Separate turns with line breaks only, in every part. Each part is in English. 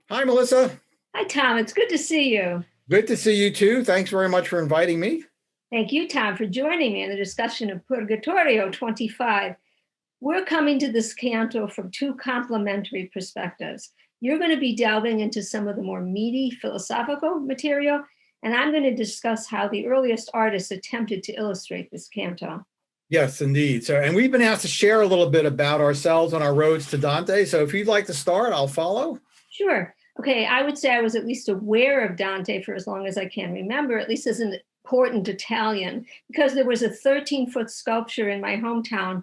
Hi, Melissa.
Hi, Tom. It's good to see you.
Good to see you too. Thanks very much for inviting me.
Thank you, Tom, for joining me in the discussion of Purgatorio 25. We're coming to this canto from two complementary perspectives. You're going to be delving into some of the more meaty philosophical material, and I'm going to discuss how the earliest artists attempted to illustrate this canto.
Yes, indeed. And we've been asked to share a little bit about ourselves on our roads to Dante. So if you'd like to start, I'll follow.
Sure. Okay, I would say I was at least aware of Dante for as long as I can remember, at least as an important Italian, because there was a 13-foot sculpture in my hometown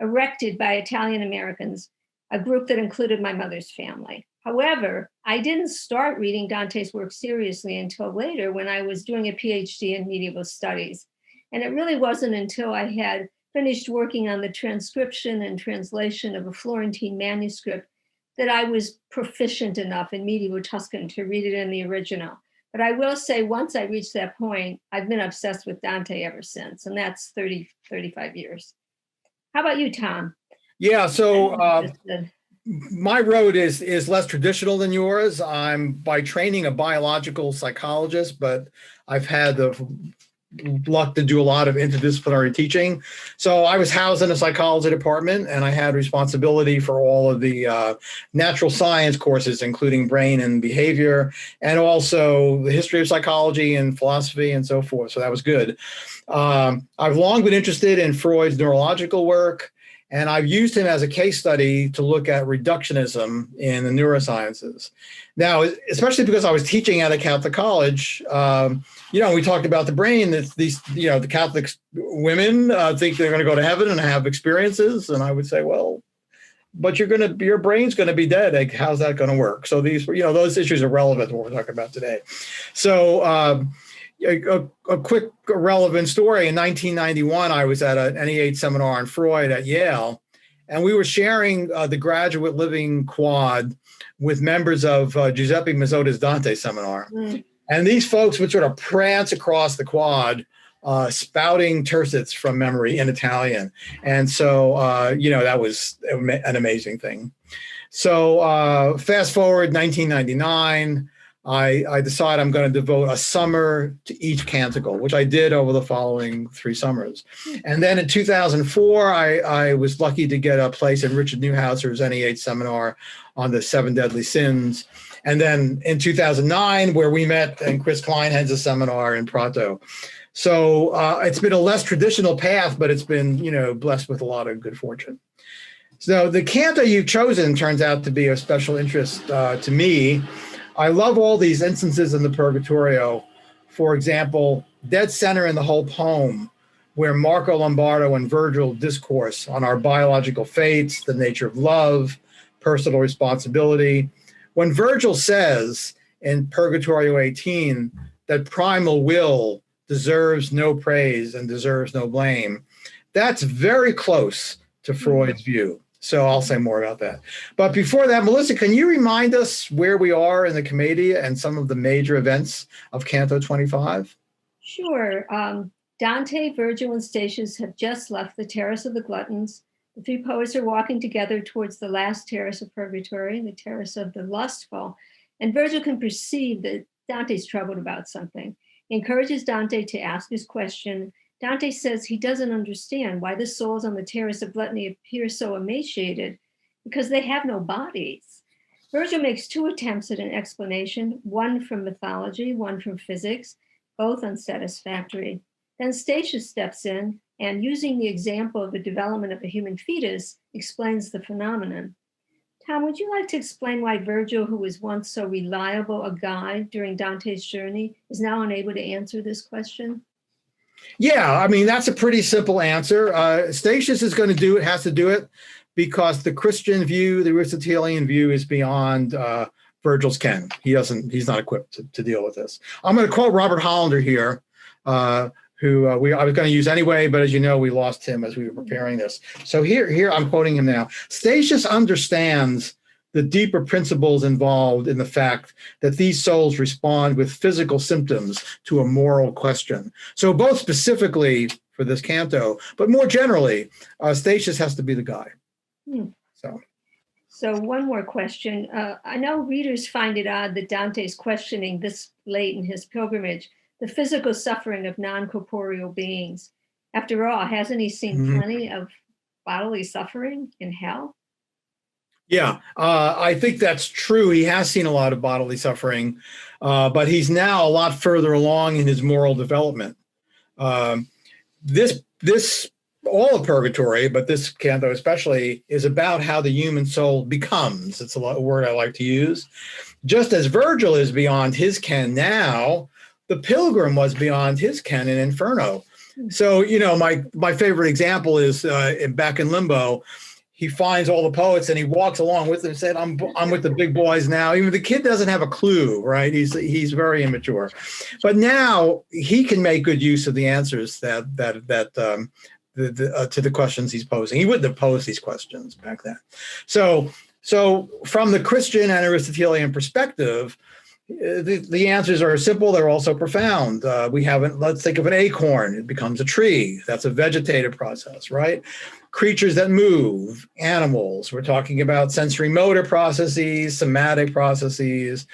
erected by Italian Americans, a group that included my mother's family. However, I didn't start reading Dante's work seriously until later when I was doing a PhD in medieval studies. And it really wasn't until I had finished working on the transcription and translation of a Florentine manuscript that I was proficient enough in medieval Tuscan to read it in the original. But I will say, once I reached that point, I've been obsessed with Dante ever since, and that's 35 years. How about you, Tom?
Yeah, my road is less traditional than yours. I'm by training a biological psychologist, but I've had the luck to do a lot of interdisciplinary teaching. So I was housed in a psychology department, and I had responsibility for all of the natural science courses, including brain and behavior, and also the history of psychology and philosophy and so forth. So that was good. I've long been interested in Freud's neurological work, and I've used him as a case study to look at reductionism in the neurosciences. Now, especially because I was teaching at a Catholic college, we talked about the brain, that the Catholic women think they're going to go to heaven and have experiences. And I would say, well, but your brain's going to be dead. Like, how's that going to work? So those issues are relevant to what we're talking about today. So a quick relevant story. In 1991, I was at an NEH seminar on Freud at Yale, and we were sharing the graduate living quad with members of Giuseppe Mazzotta's Dante seminar. Mm. And these folks would sort of prance across the quad, spouting tercets from memory in Italian. And so, that was an amazing thing. So fast forward 1999, I decided I'm going to devote a summer to each canticle, which I did over the following 3 summers. And then in 2004, I was lucky to get a place in Richard Neuhaus's NEH seminar on the 7 deadly sins. And then in 2009, where we met, and Chris Klein heads a seminar in Prato. So it's been a less traditional path, but it's been, blessed with a lot of good fortune. So the canto you've chosen turns out to be of special interest to me. I love all these instances in the Purgatorio. For example, dead center in the whole poem, where Marco Lombardo and Virgil discourse on our biological fates, the nature of love, personal responsibility. When Virgil says in Purgatorio 18 that primal will deserves no praise and deserves no blame, that's very close to Freud's view. So I'll say more about that. But before that, Melissa, can you remind us where we are in the Commedia and some of the major events of Canto 25?
Sure. Dante, Virgil, and Statius have just left the Terrace of the Gluttons. The 3 poets are walking together towards the last terrace of Purgatory, the Terrace of the Lustful. And Virgil can perceive that Dante's troubled about something. He encourages Dante to ask his question. Dante says he doesn't understand why the souls on the Terrace of Gluttony appear so emaciated, because they have no bodies. Virgil makes 2 attempts at an explanation, one from mythology, one from physics, both unsatisfactory. Then Statius steps in and, using the example of the development of a human fetus, explains the phenomenon. Tom, would you like to explain why Virgil, who was once so reliable a guide during Dante's journey, is now unable to answer this question?
Yeah, I mean, that's a pretty simple answer. Statius has to do it because the Christian view, the Aristotelian view, is beyond Virgil's ken. He's not equipped to deal with this. I'm going to quote Robert Hollander here, who I was going to use anyway, but as you know, we lost him as we were preparing this. So here I'm quoting him now. Statius understands the deeper principles involved in the fact that these souls respond with physical symptoms to a moral question. So both specifically for this canto, but more generally, Statius has to be the guy.
So one more question. I know readers find it odd that Dante's questioning this late in his pilgrimage the physical suffering of non-corporeal beings. After all, hasn't he seen
Mhm.
plenty of bodily suffering in hell?
Yeah, I think that's true. He has seen a lot of bodily suffering, but he's now a lot further along in his moral development. Um, this all of Purgatory, but this canto especially, is about how the human soul becomes. It's a word I like to use. Just as Virgil is beyond his ken now, the pilgrim was beyond his ken in Inferno. So, my favorite example is back in Limbo. He finds all the poets and he walks along with them and said, I'm with the big boys now. Even the kid doesn't have a clue, right? He's very immature. But now he can make good use of the answers to the questions he's posing. He wouldn't have posed these questions back then. So from the Christian and Aristotelian perspective, the answers are simple. They're also profound. Let's think of an acorn. It becomes a tree. That's a vegetative process, right? Creatures that move, animals. We're talking about sensory motor processes, somatic processes.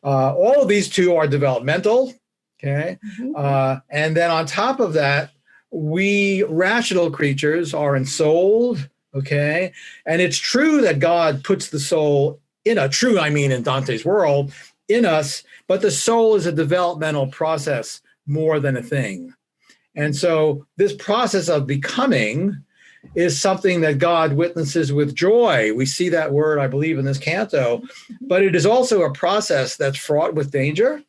All of these two are developmental, okay?
Mhm.
And then on top of that, we rational creatures are ensouled, okay? And it's true that God puts the soul in in Dante's world, in us, but the soul is a developmental process more than a thing. And so this process of becoming is something that God witnesses with joy. We see that word, I believe, in this canto, but it is also a process that's fraught with danger.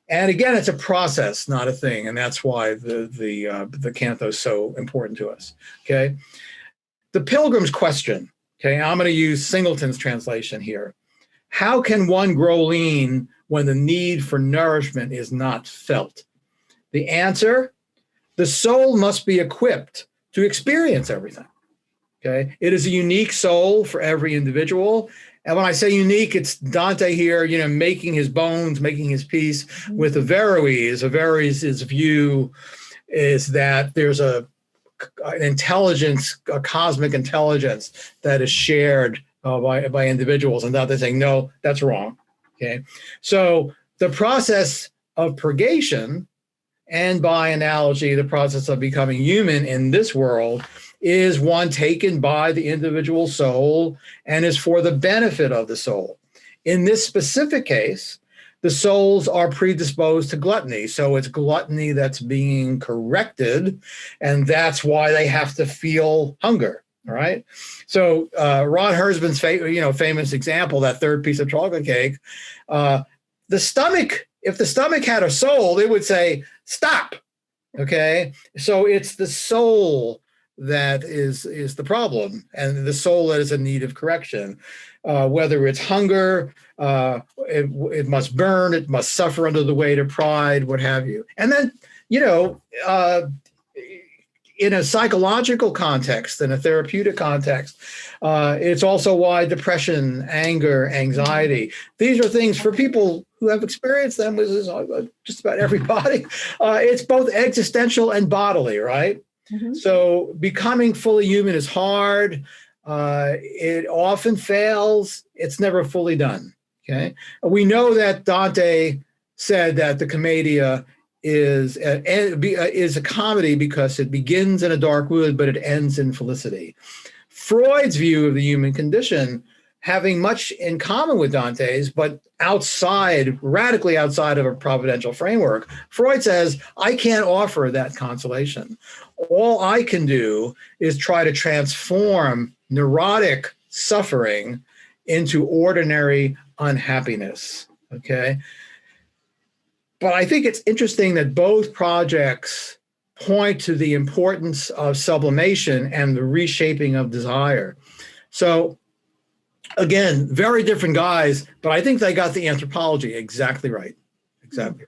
And again, it's a process, not a thing. And that's why the canto is so important to us. Okay. The Pilgrim's Question. Okay. I'm going to use Singleton's translation here. How can one grow lean when the need for nourishment is not felt? The answer, the soul must be equipped to experience everything. Okay. It is a unique soul for every individual. And when I say unique, it's Dante here, making his bones, making his peace with Averroes. Averroes' view is that there's an intelligence, a cosmic intelligence that is shared by individuals. And Dante's saying, no, that's wrong. Okay. So the process of purgation, and by analogy, the process of becoming human in this world, is one taken by the individual soul and is for the benefit of the soul. In this specific case, the souls are predisposed to gluttony. So it's gluttony that's being corrected, and that's why they have to feel hunger. All right. So Ron Herzman's famous example, that third piece of chocolate cake, the stomach, if the stomach had a soul, it would say, stop. Okay. So it's the soul that is the problem, and the soul that is in need of correction. Whether it's hunger, it must burn, it must suffer under the weight of pride, what have you. And then, in a psychological context, in a therapeutic context, it's also why depression, anger, anxiety, these are things for people who have experienced them, which is just about everybody. It's both existential and bodily, right? Mm-hmm. So becoming fully human is hard. It often fails. It's never fully done. Okay. We know that Dante said that the Commedia is a comedy because it begins in a dark wood, but it ends in felicity. Freud's view of the human condition, having much in common with Dante's, but radically outside of a providential framework. Freud says, I can't offer that consolation. All I can do is try to transform neurotic suffering into ordinary unhappiness. Okay. But I think it's interesting that both projects point to the importance of sublimation and the reshaping of desire. So again, very different guys, but I think they got the anthropology exactly right. Exactly.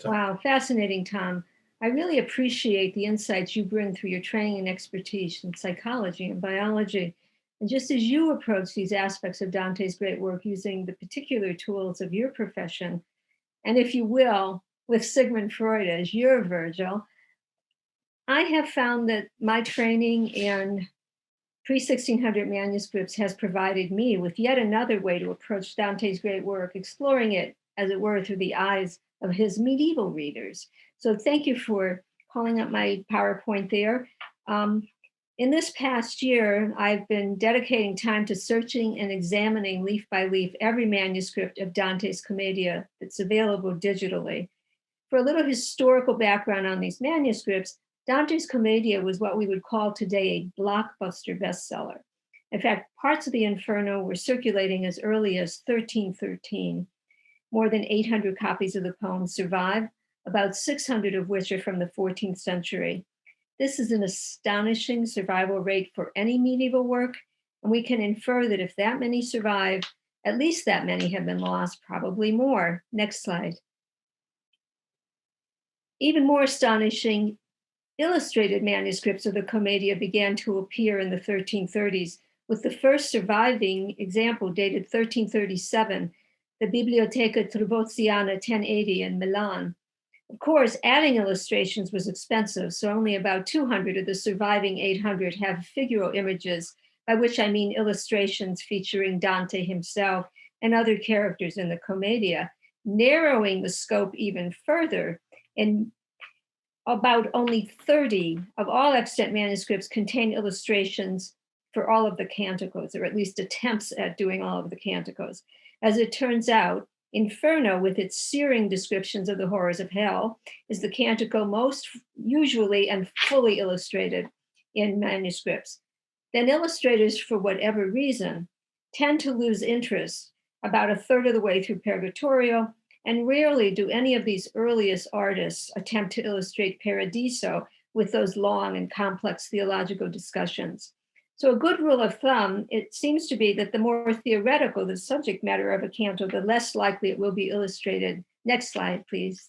So. Wow, fascinating, Tom. I really appreciate the insights you bring through your training and expertise in psychology and biology. And just as you approach these aspects of Dante's great work using the particular tools of your profession, and if you will, with Sigmund Freud as your Virgil, I have found that my training and pre-1600 manuscripts has provided me with yet another way to approach Dante's great work, exploring it, as it were, through the eyes of his medieval readers. So thank you for calling up my PowerPoint there. In this past year, I've been dedicating time to searching and examining leaf by leaf every manuscript of Dante's Commedia that's available digitally. For a little historical background on these manuscripts, Dante's Commedia was what we would call today a blockbuster bestseller. In fact, parts of the Inferno were circulating as early as 1313. More than 800 copies of the poem survive, about 600 of which are from the 14th century. This is an astonishing survival rate for any medieval work, and we can infer that if that many survive, at least that many have been lost, probably more. Next slide. Even more astonishing, illustrated manuscripts of the Commedia began to appear in the 1330s, with the first surviving example dated 1337, the Biblioteca Tribozziana 1080 in Milan. Of course, adding illustrations was expensive, so only about 200 of the surviving 800 have figural images, by which I mean illustrations featuring Dante himself and other characters in the Commedia, narrowing the scope even further. And about only 30 of all extant manuscripts contain illustrations for all of the canticles, or at least attempts at doing all of the canticles. As it turns out, Inferno, with its searing descriptions of the horrors of hell, is the canticle most usually and fully illustrated in manuscripts. Then illustrators, for whatever reason, tend to lose interest about a third of the way through Purgatorio, and rarely do any of these earliest artists attempt to illustrate Paradiso with those long and complex theological discussions. So a good rule of thumb, it seems to be that the more theoretical the subject matter of a canto, the less likely it will be illustrated. Next slide, please.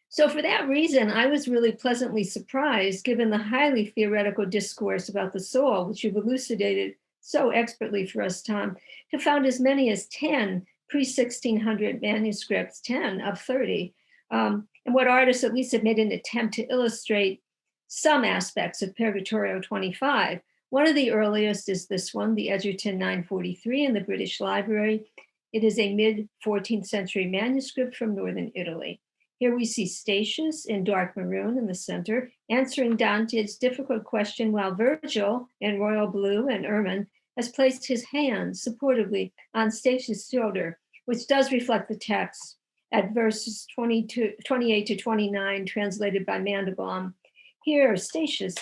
So for that reason, I was really pleasantly surprised, given the highly theoretical discourse about the soul, which you've elucidated so expertly for us, Tom, to found as many as 10 pre-1600 manuscripts, 10 of 30, and what artists at least have made an attempt to illustrate some aspects of Purgatorio 25. One of the earliest is this one, the Egerton 943 in the British Library. It is a mid-14th century manuscript from northern Italy. Here we see Statius in dark maroon in the center, answering Dante's difficult question, while Virgil in royal blue and ermine has placed his hand supportively on Statius' shoulder, which does reflect the text at verses 28 to 29, translated by Mandelbaum. Here, Statius,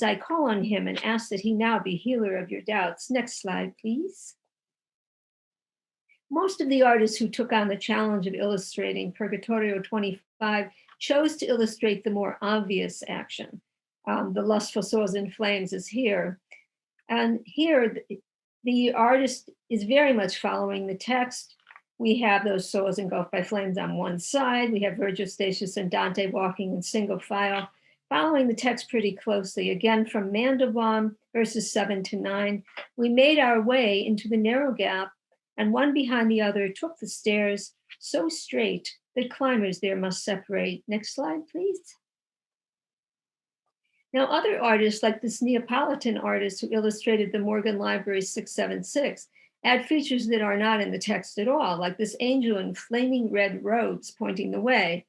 I call on him and ask that he now be healer of your doubts. Next slide, please. Most of the artists who took on the challenge of illustrating Purgatorio 25 chose to illustrate the more obvious action. The lustful souls in flames is here. And here, the artist is very much following the text. We have those souls engulfed by flames on one side. We have Virgil, Statius, and Dante walking in single file, following the text pretty closely. Again, from Mandelbaum, verses 7 to 9, we made our way into the narrow gap, and one behind the other took the stairs so straight that climbers there must separate. Next slide, please. Now, other artists, like this Neapolitan artist who illustrated the Morgan Library 676, add features that are not in the text at all, like this angel in flaming red robes pointing the way.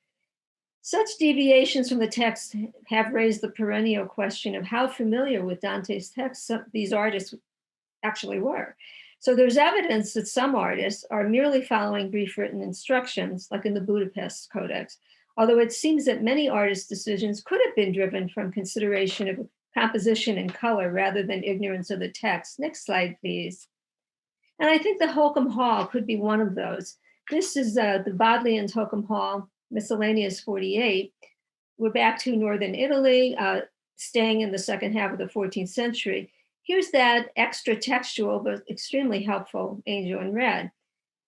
Such deviations from the text have raised the perennial question of how familiar with Dante's text these artists actually were. So there's evidence that some artists are merely following brief written instructions, like in the Budapest Codex, although it seems that many artists' decisions could have been driven from consideration of composition and color rather than ignorance of the text. Next slide, please. And I think the Holcomb Hall could be one of those. This is the Bodleian's Holcomb Hall, Miscellaneous 48. We're back to northern Italy, staying in the second half of the 14th century. Here's that extra textual but extremely helpful angel in red.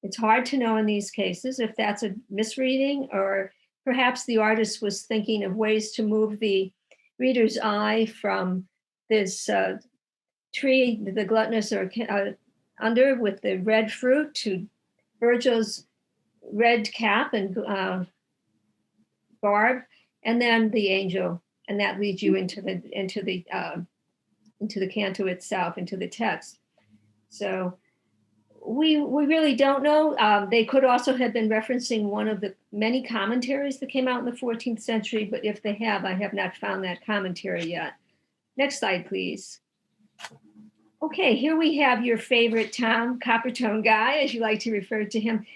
It's hard to know in these cases if that's a misreading, or perhaps the artist was thinking of ways to move the reader's eye from this tree, the gluttonous or under with the red fruit, to Virgil's red cap and barb, and then the angel, and that leads you into the into the canto itself, into the text. So we really don't know. They could also have been referencing one of the many commentaries that came out in the 14th century, but if they have, I have not found that commentary yet. Next slide, please. Okay, here we have your favorite Tom Coppertone guy, as you like to refer to him.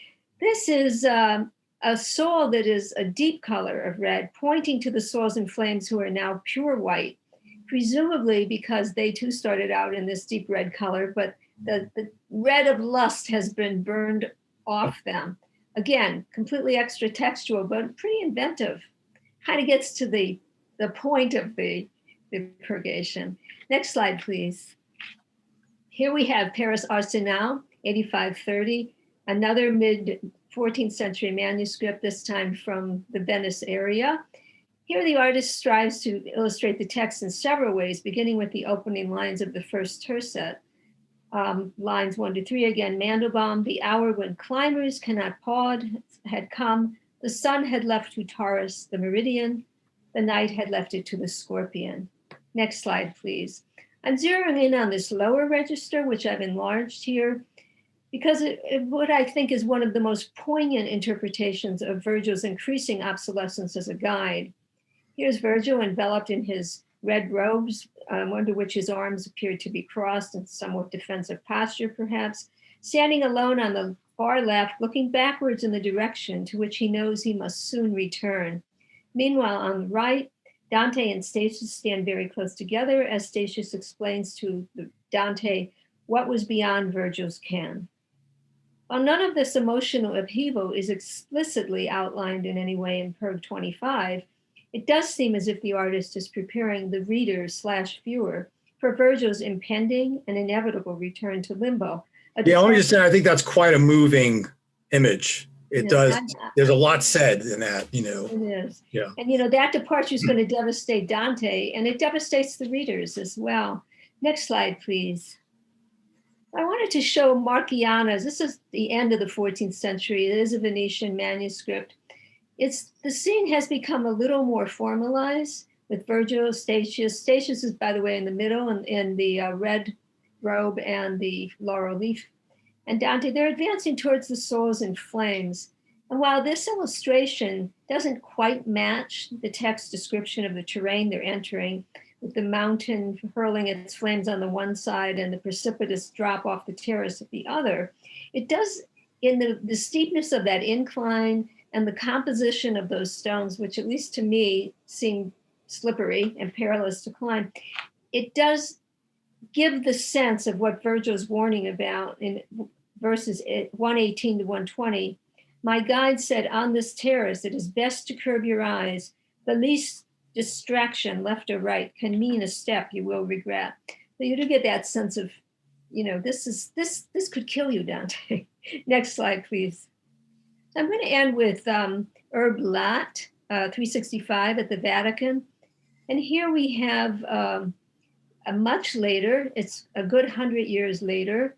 This is a soul that is a deep color of red, pointing to the souls in flames who are now pure white, presumably because they too started out in this deep red color, but the red of lust has been burned off them. Again, completely extra textual, but pretty inventive. Kind of gets to the point of the purgation. Next slide, please. Here we have Paris Arsenal, 8530, another mid-14th century manuscript, this time from the Venice area. Here the artist strives to illustrate the text in several ways, beginning with the opening lines of the first tercet. Lines 1 to 3 again, Mandelbaum, the hour when climbers cannot pause had come, the sun had left to Taurus the meridian, the night had left it to the scorpion. Next slide, please. I'm zeroing in on this lower register, which I've enlarged here, because what I think is one of the most poignant interpretations of Virgil's increasing obsolescence as a guide. Here's Virgil enveloped in his red robes, under which his arms appeared to be crossed in somewhat defensive posture, perhaps, standing alone on the far left, looking backwards in the direction to which he knows he must soon return. Meanwhile, on the right, Dante and Statius stand very close together as Statius explains to Dante what was beyond Virgil's ken. While none of this emotional upheaval is explicitly outlined in any way in Purg 25, it does seem as if the artist is preparing the reader/viewer for Virgil's impending and inevitable return to limbo.
Yeah, let me just say, I think that's quite a moving image. It does. There's a lot said in that, you know.
It is.
Yeah.
And, that departure is going to devastate Dante, and it devastates the readers as well. Next slide, please. I wanted to show Marchiana. This is the end of the 14th century. It is a Venetian manuscript. The scene has become a little more formalized with Virgil, Statius. Statius is, by the way, in the middle in the red robe and the laurel leaf. And Dante, they're advancing towards the souls in flames. And while this illustration doesn't quite match the text description of the terrain they're entering, with the mountain hurling its flames on the one side and the precipitous drop off the terrace at the other, it does, in the steepness of that incline and the composition of those stones, which at least to me seem slippery and perilous to climb, it does give the sense of what Virgil's warning about in verses 118 to 120. My guide said, on this terrace, it is best to curb your eyes. The least distraction, left or right, can mean a step you will regret. So you do get that sense of, this could kill you, Dante. Next slide, please. So I'm going to end with Herb Lat, 365 at the Vatican. And here we have a much later, it's a good 100 years later,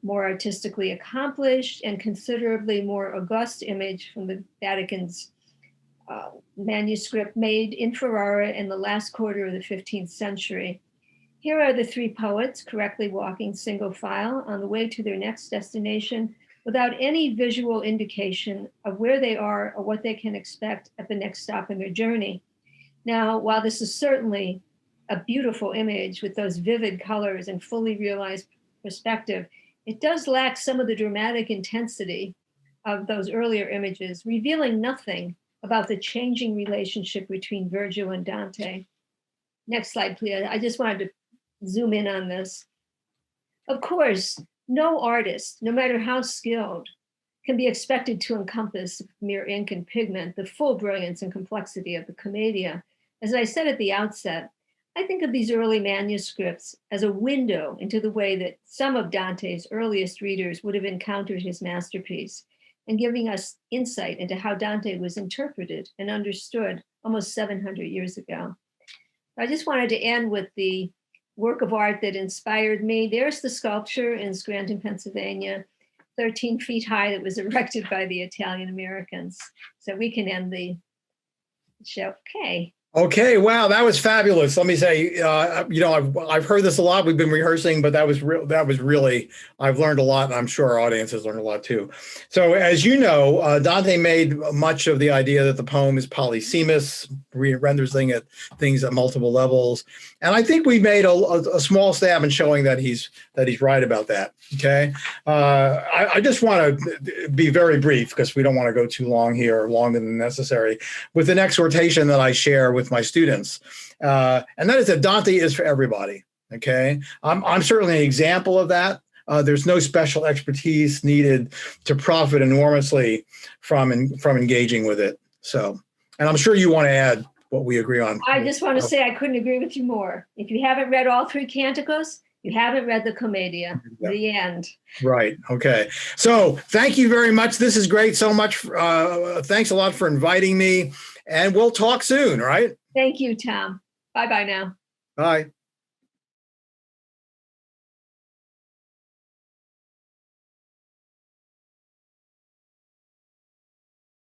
more artistically accomplished and considerably more august image from the Vatican's manuscript made in Ferrara in the last quarter of the 15th century. Here are the three poets correctly walking single file on the way to their next destination without any visual indication of where they are or what they can expect at the next stop in their journey. Now, while this is certainly a beautiful image with those vivid colors and fully realized perspective, it does lack some of the dramatic intensity of those earlier images, revealing nothing about the changing relationship between Virgil and Dante. Next slide, please. I just wanted to zoom in on this. Of course, no artist, no matter how skilled, can be expected to encompass mere ink and pigment, the full brilliance and complexity of the Commedia. As I said at the outset, I think of these early manuscripts as a window into the way that some of Dante's earliest readers would have encountered his masterpiece, and giving us insight into how Dante was interpreted and understood almost 700 years ago. I just wanted to end with the work of art that inspired me. There's the sculpture in Scranton, Pennsylvania, 13 feet high, that was erected by the Italian Americans. So we can end the show. Okay.
Okay, wow, that was fabulous. Let me say, I've heard this a lot. We've been rehearsing, but that was real. That was really, I've learned a lot, and I'm sure our audience has learned a lot too. So, as you know, Dante made much of the idea that the poem is polysemous, renders things at multiple levels, and I think we made a small stab in showing that he's right about that. Okay, I just want to be very brief because we don't want to go too long here, longer than necessary, with an exhortation that I share with my students, and that is that Dante is for everybody. Okay, I'm certainly an example of that. There's no special expertise needed to profit enormously from engaging with it. So, and I'm sure you want to add what we agree on.
I just want to say I couldn't agree with you more. If you haven't read all three canticles, you haven't read the Commedia. Yeah. The end.
Right. Okay. So thank you very much. This is great. So much. Thanks a lot for inviting me. And we'll talk soon, right?
Thank you, Tom. Bye-bye now.
Bye.